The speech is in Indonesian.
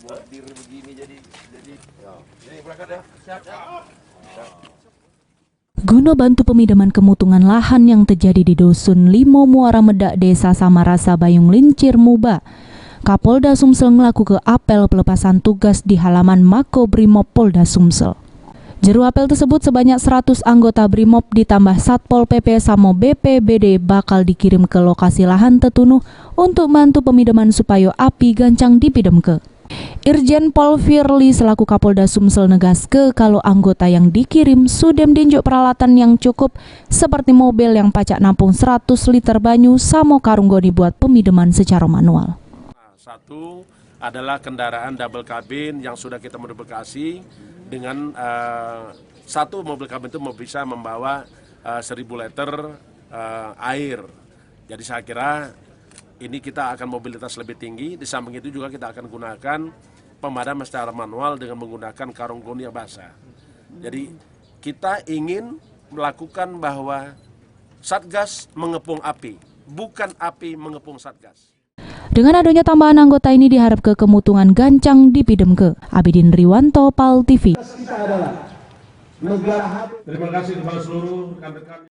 bordir begini jadi berangkat ya. Siap. Guna bantu pemidaman kemutungan lahan yang terjadi di Dusun Limo Muara Medak, Desa Samarasa, Bayung Lincir, Muba, Kapolda Sumsel ngelaku ke apel pelepasan tugas di halaman Makobrimob Polda Sumsel. Jeru apel tersebut sebanyak 100 anggota Brimob ditambah Satpol PP sama BPBD bakal dikirim ke lokasi lahan tetunuh untuk bantu pemidaman supaya api gancang dipidamke. Irjen Pol Firly selaku Kapolda Sumsel negaske kalau anggota yang dikirim sudem dinjuk peralatan yang cukup seperti mobil yang pacak nampung 100 liter banyu sama karunggo dibuat pemidaman secara manual. Satu adalah kendaraan double cabin yang sudah kita modifikasi dengan satu mobil cabin itu bisa membawa 1000 liter air. Jadi saya kira ini kita akan mobilitas lebih tinggi. Di samping itu juga kita akan gunakan pemadam secara manual dengan menggunakan karung goni yang basah. Jadi kita ingin melakukan bahwa Satgas mengepung api, bukan api mengepung Satgas. Dengan adanya tambahan anggota ini diharap ke kemutungan gancang dipidamke. Abidin Riwanto, PAL TV. Terima kasih kepada seluruh rekan-rekan.